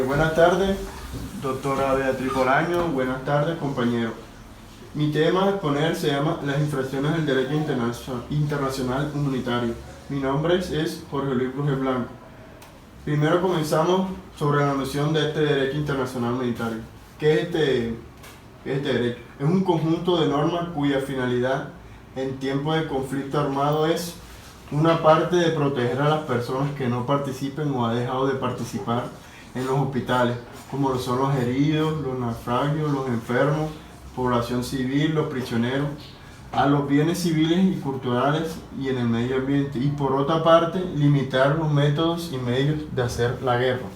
Buenas tardes, doctora Beatriz Bolaño. Buenas tardes, compañero. Mi tema a exponer se llama Las infracciones del derecho internacional humanitario. Mi nombre es Jorge Luis Bruje Blanco. Primero comenzamos sobre la noción de este derecho internacional humanitario. ¿Qué es este derecho? Es un conjunto de normas cuya finalidad en tiempos de conflicto armado es una parte de proteger a las personas que no participen o ha dejado de participar en los hospitales, como lo son los heridos, los naufragios, los enfermos, población civil, los prisioneros, a los bienes civiles y culturales y en el medio ambiente, y por otra parte limitar los métodos y medios de hacer la guerra.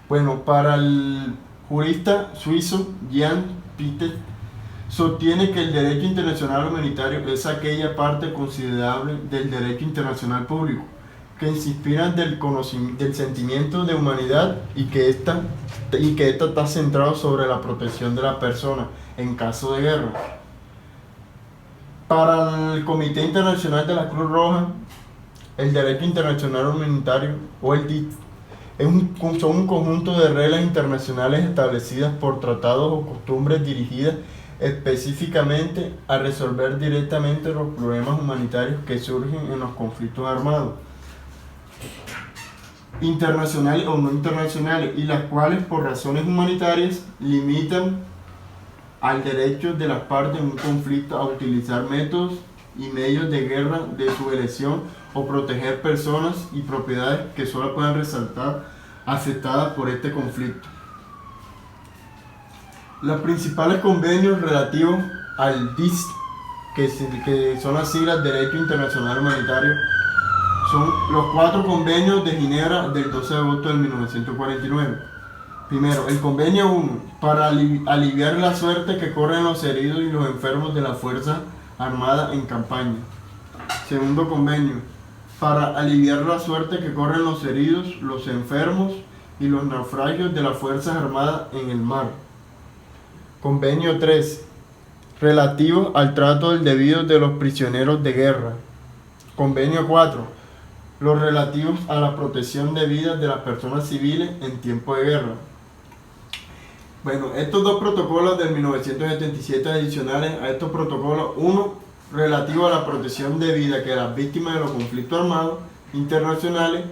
Bueno, para el jurista suizo Jean Piaget, sostiene que el derecho internacional humanitario es aquella parte considerable del derecho internacional público que se inspira del sentimiento de humanidad y que esta está centrado sobre la protección de la persona en caso de guerra. Para el Comité Internacional de la Cruz Roja, el derecho internacional humanitario, o el DIT, son un conjunto de reglas internacionales establecidas por tratados o costumbres dirigidas específicamente a resolver directamente los problemas humanitarios que surgen en los conflictos armados, internacionales o no internacionales, y las cuales por razones humanitarias limitan al derecho de las partes en un conflicto a utilizar métodos y medios de guerra de su elección o proteger personas y propiedades que solo puedan resultar afectadas por este conflicto. Los principales convenios relativos al DIS, que son las siglas Derecho Internacional Humanitario, son los 4 convenios de Ginebra del 12 de agosto de 1949. Primero, el convenio 1, para aliviar la suerte que corren los heridos y los enfermos de las Fuerzas Armadas en campaña. Segundo convenio, para aliviar la suerte que corren los heridos, los enfermos y los naufragios de las Fuerzas Armadas en el mar. Convenio 3, relativo al trato del debido de los prisioneros de guerra. Convenio 4, los relativos a la protección de vidas de las personas civiles en tiempo de guerra. Bueno, estos dos protocolos del 1977 adicionales a estos protocolos: uno relativo a la protección de vida que las víctimas de los conflictos armados internacionales.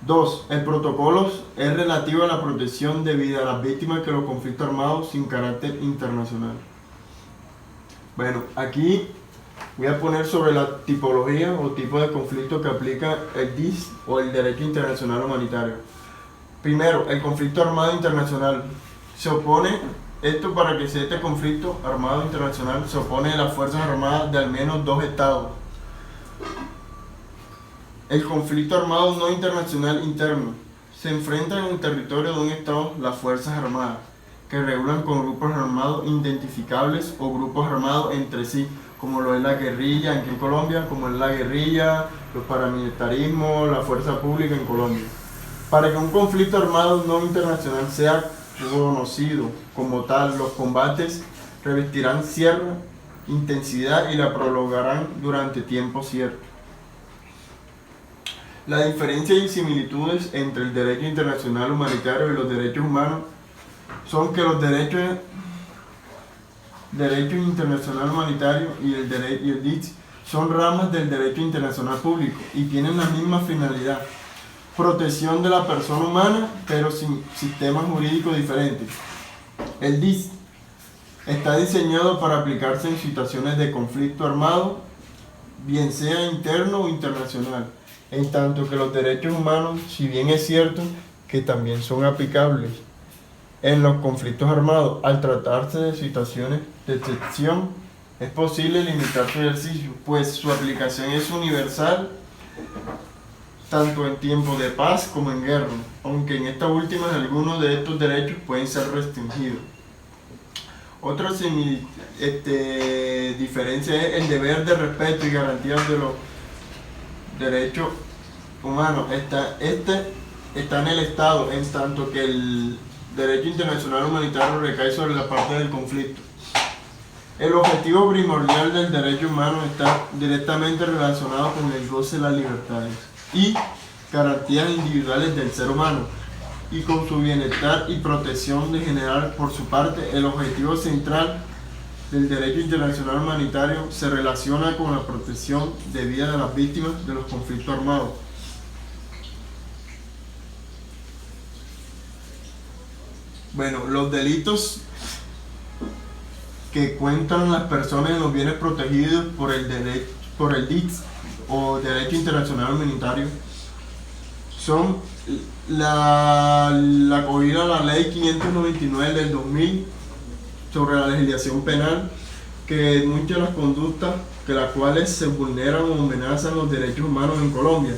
2. El protocolo es relativo a la protección de vida a las víctimas de los conflictos armados sin carácter internacional. Bueno, aquí voy a poner sobre la tipología o tipo de conflicto que aplica el DIS o el Derecho Internacional Humanitario. Primero, el conflicto armado internacional. Para que sea este conflicto armado internacional, se opone a las Fuerzas Armadas de al menos 2 estados. El conflicto armado no internacional interno. Se enfrentan en el territorio de un estado las Fuerzas Armadas, que regulan con grupos armados identificables o grupos armados entre sí, como lo es la guerrilla aquí en Colombia, como es la guerrilla, los paramilitarismos, la fuerza pública en Colombia. Para que un conflicto armado no internacional sea conocido como tal, los combates revestirán cierta intensidad y la prolongarán durante tiempo cierto. La diferencia y similitudes entre el derecho internacional humanitario y los derechos humanos son que los derechos internacional humanitario y el DIT son ramas del derecho internacional público y tienen la misma finalidad: protección de la persona humana, pero sin sistemas jurídicos diferentes. El DIT está diseñado para aplicarse en situaciones de conflicto armado, bien sea interno o internacional, en tanto que los derechos humanos, si bien es cierto que también son aplicables en los conflictos armados, al tratarse de situaciones de excepción, es posible limitar su ejercicio, pues su aplicación es universal tanto en tiempos de paz como en guerra, aunque en estas últimas algunos de estos derechos pueden ser restringidos. Otra diferencia es el deber de respeto y garantías de los derechos humanos. Está en el Estado, en tanto que el derecho internacional humanitario recae sobre la parte del conflicto. El objetivo primordial del derecho humano está directamente relacionado con el goce de las libertades y garantías individuales del ser humano, y con su bienestar y protección de general. Por su parte, el objetivo central del derecho internacional humanitario se relaciona con la protección de vida de las víctimas de los conflictos armados. Bueno, los delitos que cuentan las personas en los bienes protegidos por el DICS o Derecho Internacional Humanitario son la acogida a la Ley 599 del 2000 sobre la legislación penal, que muchas de las conductas que las cuales se vulneran o amenazan los derechos humanos en Colombia,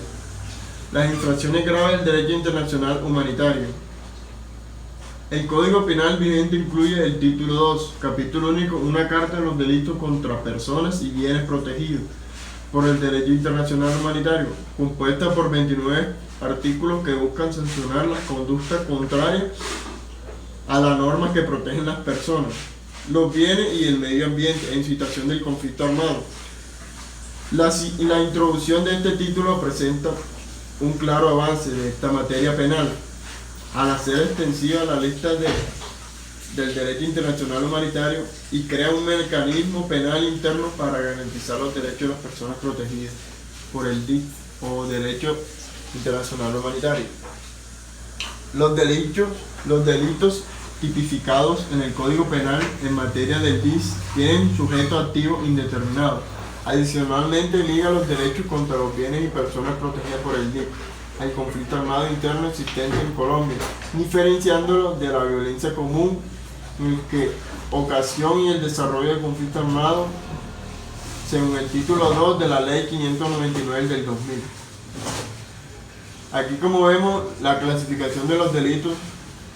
las infracciones graves del derecho internacional humanitario. El Código Penal vigente incluye el título 2, capítulo único, una carta de los delitos contra personas y bienes protegidos por el derecho internacional humanitario, compuesta por 29 artículos que buscan sancionar las conductas contrarias a las normas que protegen las personas, los bienes y el medio ambiente en situación del conflicto armado. La introducción de este título presenta un claro avance de esta materia penal, al hacer extensiva la lista del derecho internacional humanitario y crea un mecanismo penal interno para garantizar los derechos de las personas protegidas por el DIC o derecho internacional humanitario. Los delitos tipificados en el Código Penal en materia del DIS tienen sujeto activo indeterminado. Adicionalmente, liga los derechos contra los bienes y personas protegidas por el DIC al conflicto armado interno existente en Colombia, diferenciándolo de la violencia común en que ocasión y el desarrollo del conflicto armado según el título 2 de la Ley 599 del 2000. Aquí, como vemos, la clasificación de los delitos,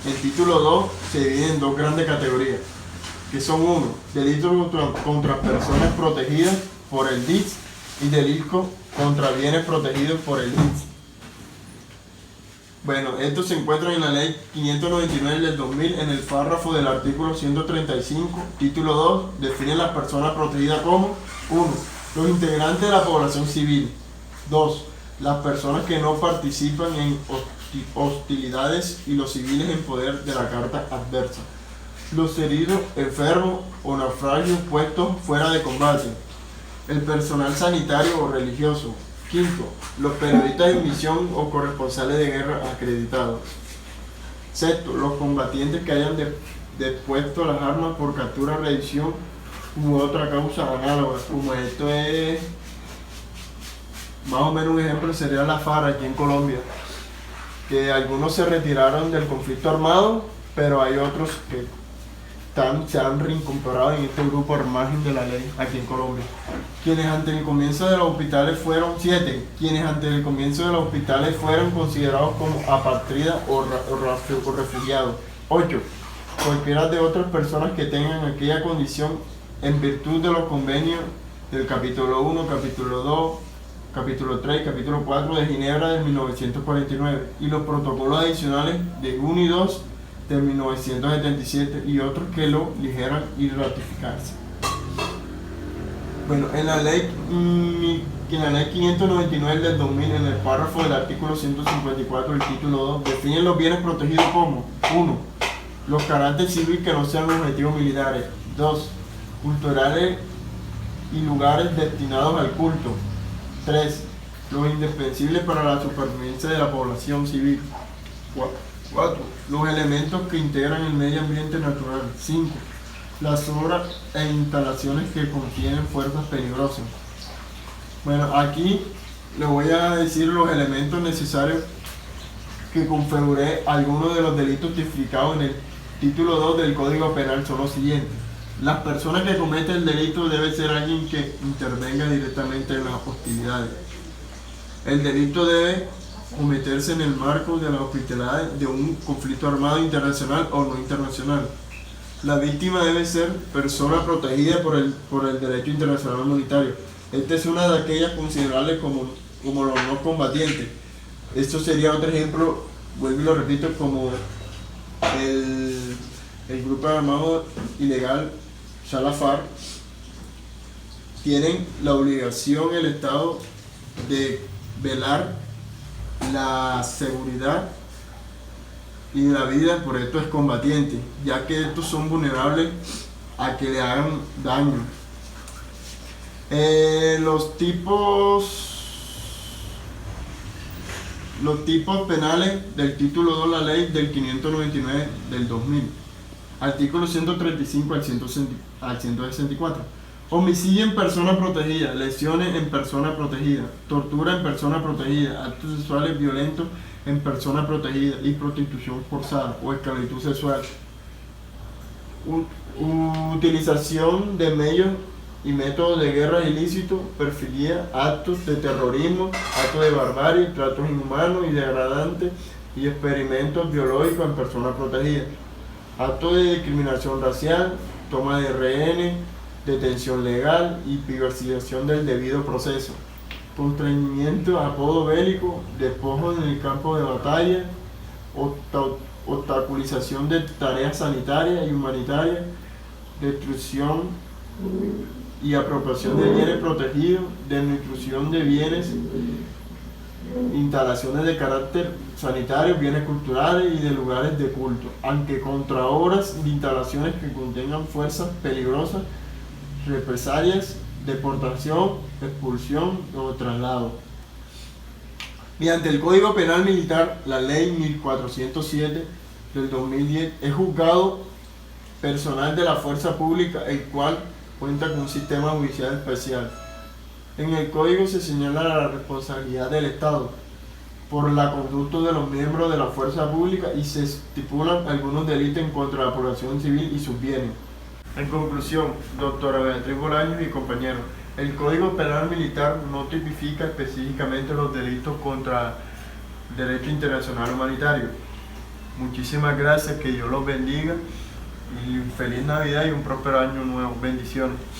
el título 2 se divide en dos grandes categorías, que son uno, delitos contra personas protegidas por el DIS y delitos contra bienes protegidos por el DIS. Bueno, estos se encuentran en la Ley 599 del 2000 en el párrafo del artículo 135, título 2, define las personas protegidas como 1. Los integrantes de la población civil. 2. Las personas que no participan en hostilidades y los civiles en poder de la carta adversa. Los heridos, enfermos o naufragios puestos fuera de combate. El personal sanitario o religioso. 5. Los periodistas en misión o corresponsales de guerra acreditados. 6. Los combatientes que hayan depuesto las armas por captura, reedición u otra causa análoga, como esto es más o menos un ejemplo sería la FARC aquí en Colombia, que algunos se retiraron del conflicto armado, pero hay otros que se han reincorporado en este grupo al margen de la ley aquí en Colombia. Quienes ante el comienzo de los hospitales fueron 7, quienes ante el comienzo de los hospitales fueron considerados como apátridas o refugiados. 8. Cualquiera de otras personas que tengan aquella condición en virtud de los convenios del capítulo 1, capítulo 2, capítulo 3 y capítulo 4 de Ginebra de 1949 y los protocolos adicionales de 1 y 2 de 1977 y otros que lo ligeran y ratificarse. Bueno, en la ley 599 del 2000, en el párrafo del artículo 154 del título 2, definen los bienes protegidos como 1. Los carácteres civiles que no sean objetivos militares. 2. Culturales y lugares destinados al culto. 3. Los indispensables para la supervivencia de la población civil. 4. Los elementos que integran el medio ambiente natural. 5. Las obras e instalaciones que contienen fuerzas peligrosas. Bueno, aquí les voy a decir los elementos necesarios que configuré algunos de los delitos tipificados en el título 2 del Código Penal. Son los siguientes. Las personas que cometen el delito debe ser alguien que intervenga directamente en las hostilidades. El delito debe cometerse en el marco de las hostilidades de un conflicto armado internacional o no internacional. La víctima debe ser persona protegida por el derecho internacional humanitario. Esta es una de aquellas considerables como los no combatientes. Esto sería otro ejemplo, vuelvo y lo repito, como el grupo armado ilegal Salafar. Tienen la obligación el Estado de velar la seguridad y de la vida por estos excombatientes, ya que estos son vulnerables a que le hagan daño. Los tipos penales del título 2 de la ley del 599 del 2000, artículos 135 al 164. Homicidio en persona protegida, lesiones en persona protegida, tortura en persona protegida, actos sexuales violentos en persona protegida y prostitución forzada o esclavitud sexual. Utilización de medios y métodos de guerra ilícitos, perfidia, actos de terrorismo, actos de barbarie, tratos inhumanos y degradantes y experimentos biológicos en personas protegidas, actos de discriminación racial, toma de rehenes, detención legal y privatización del debido proceso, constreñimiento a apodo bélico, despojos en el campo de batalla, obstaculización de tareas sanitarias y humanitarias, destrucción y apropiación de bienes protegidos, destrucción de bienes, instalaciones de carácter sanitario, bienes culturales y de lugares de culto, aunque contra obras de instalaciones que contengan fuerzas peligrosas, represalias, deportación, expulsión o traslado. Mediante el Código Penal Militar, la Ley 1407 del 2010, es juzgado personal de la fuerza pública, el cual cuenta con un sistema judicial especial. En el Código se señala la responsabilidad del Estado por la conducta de los miembros de la fuerza pública y se estipulan algunos delitos en contra de la población civil y sus bienes. En conclusión, doctora Beatriz Bolaños y compañeros, el Código Penal Militar no tipifica específicamente los delitos contra derecho internacional humanitario. Muchísimas gracias, que Dios los bendiga y feliz Navidad y un próspero año nuevo. Bendiciones.